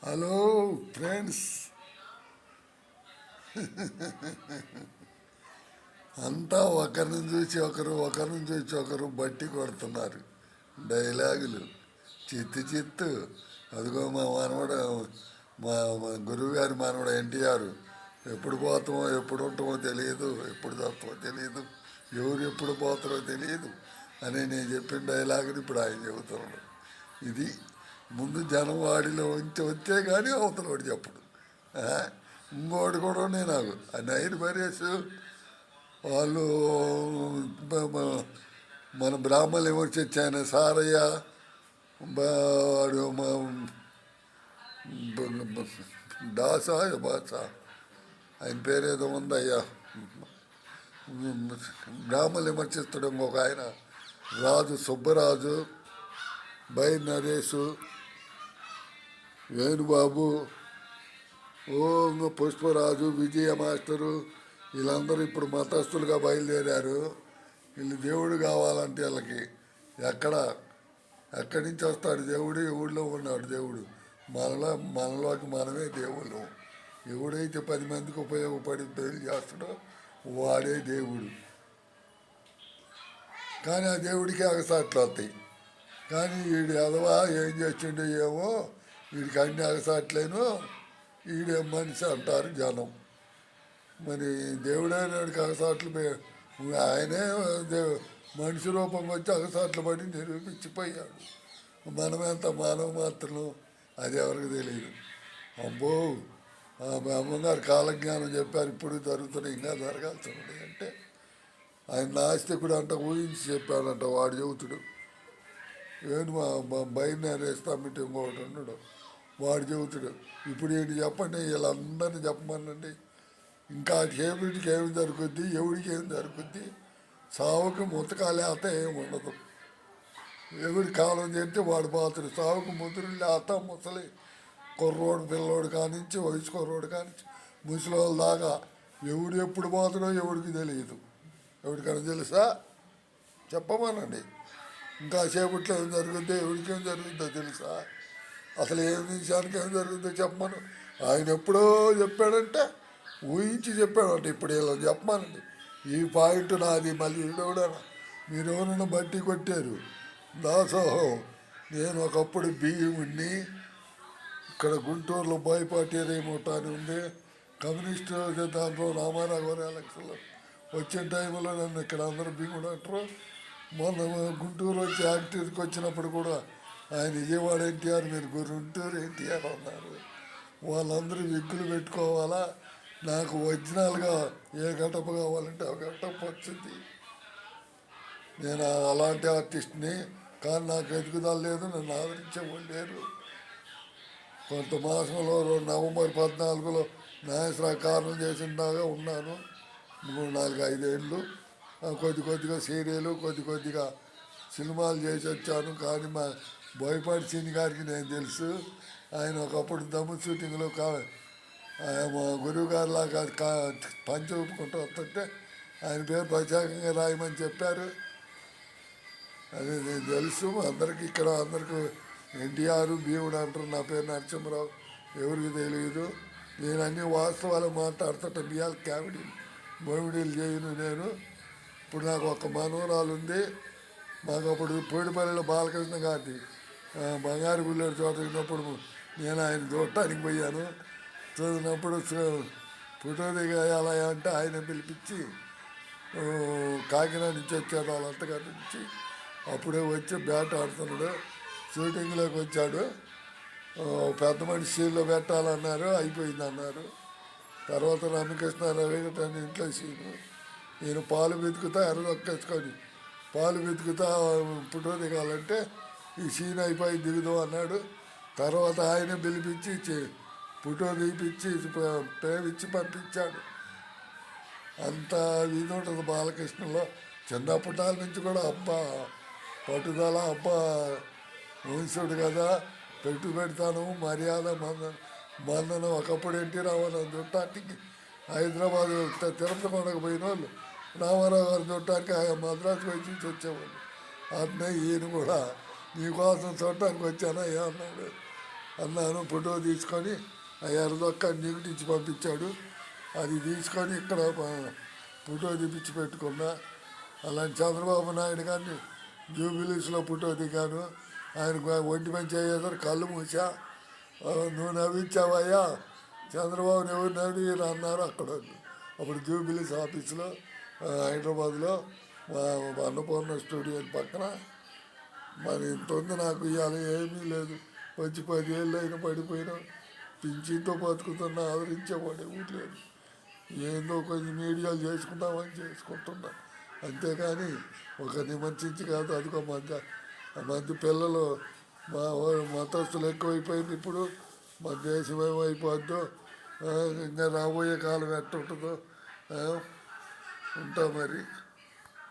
Hello friends, అంతా ఒకరిని చూసి ఒకరు బట్టి కొడుతున్నారు. డైలాగులు చిత్తు. అదిగో మా మనవడు, మా గురువు గారి మనవడు ఎన్టీఆర్. ఎప్పుడు పోతామో ఎప్పుడు ఉంటామో తెలియదు, ఎప్పుడు చస్తామో తెలియదు, ఎవరు ఎప్పుడు పోతారో తెలియదు అని నేను చెప్పిన డైలాగుని ఇప్పుడు ఆయన చెబుతున్నాడు. ఇది ముందు జనం వాడిలో వచ్చే కానీ అవతల వాడు చెప్పడు. ఇంకోటి కూడా ఉన్నాయి నాకు. ఆ నైట్ పరేస్ వాళ్ళు మన బ్రాహ్మణులు ఎవరు చచ్చాయన సారయ్య వాడు దాసా బాస ఆయన పేరేదో ఉందయ్యా, బ్రాహ్మణులు విమర్శిస్తాడు ఇంకొక ఆయన, రాజు సుబ్బరాజు, బై నరేషు, వేణుబాబు, పుష్పరాజు, విజయ మాస్టరు, వీళ్ళందరూ ఇప్పుడు మతస్థులుగా బయలుదేరారు. వీళ్ళు దేవుడు కావాలంటే వీళ్ళకి ఎక్కడి నుంచి వస్తాడు దేవుడు? ఊళ్ళో ఉన్నాడు దేవుడు. మనలోకి మనమే దేవుడు. ఎవడైతే 10 మందికి ఉపయోగపడి పెళ్లి చేస్తాడో వాడే దేవుడు. కానీ ఆ దేవుడికి అగసాట్లు వస్తాయి. కానీ వీడు ఎదవా ఏం చేసిండో ఏమో, వీడికి అన్ని అగసాట్లేను, వీడే మనిషి అంటారు జనం. మరి దేవుడైనడికి అగసాట్లు ఆయనే మనిషి రూపంగా వచ్చి అగసాట్లు పడి నిరూపించిపోయాడు. మనమెంత మానవ మాత్రం అది ఎవరికి తెలియదు. అబ్బో, మా అమ్మగారు కాలజ్ఞానం చెప్పారు, ఇప్పుడు జరుగుతున్నాయి, ఇంకా జరగాల్సి ఉన్నాయి అంటే ఆయన నాస్తికుడు అంట, ఊహించి చెప్పాడంట వాడు చెబుతుడు. ఏంటి మా బయలుదేరేస్తా మీటి ఇంకొకటి ఉన్నాడు, వాడు చెబుతుడు. ఇప్పుడు ఏంటి చెప్పండి, వీళ్ళందరినీ చెప్పమనండి. ఇంకా చేపటికి ఏమి జరుగుద్ది, ఎవడికి ఏమి జరుగుద్ది? సావుకి ముతకాలేత ఏమి ఉండదు. ఎవడి కాలం చేస్తే వాడు పాత్రుడు. సావుకు ముదురు లేత ముసలి కుర్రోడు పిల్లోడు కానించి, వయసు కుర్రోడు కానించి ముసలోళ్ళ దాకా ఎవడు ఎప్పుడు పోతాడో ఎవడికి తెలియదు. ఎవరికైనా తెలుసా? చెప్పమనండి. ఇంకా సేపట్లో ఏం జరుగుద్దో, ఎవరికి ఏం జరుగుద్దో తెలుసా? అసలు ఏం నిమిషానికి ఏం జరుగుద్దో చెప్పమను. ఆయన ఎప్పుడో చెప్పాడంటే ఊహించి చెప్పాడంట. ఇప్పుడు ఇలా చెప్పమనండి, ఈ పాయింట్ నాది. మళ్ళీ కూడా మీరు ఎవరైనా బట్టి కొట్టారు. దాసోహం, నేను ఒకప్పుడు బియ్యముడిని, ఇక్కడ గుంటూరులో బోయపాటి ముఠా అని ఉంది, కమ్యూనిస్టు దాంట్లో రామారావు గారి ఎలక్షన్లో వచ్చిన టైంలో నన్ను ఇక్కడ అందరూ భీముడు అంటారు. మొన్న గుంటూరు వచ్చి యాక్టివ్కి వచ్చినప్పుడు కూడా ఆయన విజయవాడ ఎన్టీఆర్, మీరు గుంటూరు ఎన్టీఆర్ అన్నారు. వాళ్ళందరూ విగ్గులు పెట్టుకోవాలా, నాకు ఒరిజినల్గా ఏ గటప కావాలంటే ఆ గటప వచ్చింది. నేను అలాంటి ఆర్టిస్ట్ని, కానీ నాకు ఎదుగుదల లేదు, నన్ను ఆదరించేవాళ్ళు లేరు. కొంత మాసంలో నవంబర్ 14లో నాగేశ్వర కారణం చేసిందాగా ఉన్నాను. 3-4-5 ఏళ్ళు కొద్దిగా సీరియలు, కొద్దిగా సినిమాలు చేసి వచ్చాను. కానీ మా బోయపాటి సీని గారికి నేను తెలుసు. ఆయన ఒకప్పుడు దమ్ము షూటింగ్లో మా గురువు గారు లాగా పంచి ఊపుకుంటూ వస్తుంటే ఆయన పేరు ప్రత్యేకంగా రాయమని చెప్పారు. అది నేను తెలుసు అందరికీ. ఇక్కడ అందరికీ ఎన్టీఆర్, భీముడు అంటారు. నా పేరు నరసింహరావు, ఎవరికి తెలియదు. నేను అన్ని వాస్తవాలు మాట్లాడుతుంటే బియ్యాలు బోమిడీలు చేయను నేను. ఇప్పుడు నాకు ఒక మనవరాలు ఉంది. మాకు అప్పుడు పూడిపల్లిలో బాలకృష్ణ గారి బంగారు గుళ్ళేరు చూడనప్పుడు నేను ఆయన చూడటానికి పోయాను. చూసినప్పుడు ఫోటో దిగాయాలా అంటే ఆయన పిలిపించి, కాకినాడ నుంచి వచ్చాడు వాళ్ళంతా నుంచి. అప్పుడే వచ్చి బ్యాట్ ఆడుతున్నాడు. షూటింగ్లోకి వచ్చాడు. పెద్ద మనిషి సీన్లో పెట్టాలన్నారు, అయిపోయింది అన్నారు. తర్వాత రామకృష్ణారావు తన ఇంట్లో సీను, నేను పాలు వెతుకుతా ఎర్రదొక్కేసుకొని పాలు వెతుకుతా ఫోటో దిగాలంటే ఈ సీన్ అయిపోయి దిగుదాం అన్నాడు. తర్వాత ఆయన పిలిపించి ఫోటో తీపిచ్చి ప్రేమించి పంపించాడు. అంత ఇది ఉంటుంది బాలకృష్ణలో. చిన్నప్పటాల నుంచి కూడా అబ్బా పట్టుదల, అబ్బా వంశుడు కదా, పెడతాను మర్యాద మందనం. ఒకప్పుడు ఎన్టీ రామారావు చుట్టానికి హైదరాబాద్ తిరుపతి కొండకు పోయిన వాళ్ళు రామారావు గారు చుట్టానికి మద్రాసు వచ్చి వచ్చేవాళ్ళు. అట్నే ఈయన కూడా నీకోసం చూడటానికి వచ్చానయ్యా అన్నాడు. అన్నాను. ఫోటో తీసుకొని ఆ ఎర్రదొక్క నీటించి పంపించాడు. అది తీసుకొని ఇక్కడ ఫోటో తీపిచ్చి పెట్టుకున్నా. అలాంటి చంద్రబాబు నాయుడు గారిని జూబిలీస్లో ఫోటో దిగాను. ఆయన ఒంటి మంచి అయ్యేసరి కళ్ళు మూసా. నువ్వు నవ్వించావయ్యా చంద్రబాబుని ఎవరు నవ్వి అన్నారు అక్కడ. అప్పుడు జూబిలీస్ ఆఫీస్లో హైదరాబాద్లో అన్నపూర్ణ స్టూడియో పక్కన. మరి ఇంత ఉంది నాకు ఇవాళ ఏమీ లేదు. వచ్చి 10 ఏళ్ళు అయినా పడిపోయినా పింఛన్తో బతుకుతున్నా, ఆదరించేవాడే ఊట్లేదు. ఏందో కొంచెం మీడియాలు చేసుకుంటామని చేసుకుంటున్నా, అంతేకాని ఒకరిని విమర్శించి కాదు. అదిగో మంది పిల్లలు మతస్థులు ఎక్కువైపోయింది. ఇప్పుడు మన దేశం ఏమైపోద్దో, ఇంకా రాబోయే కాలం ఎట్టుంటుందో ఉంటా మరి.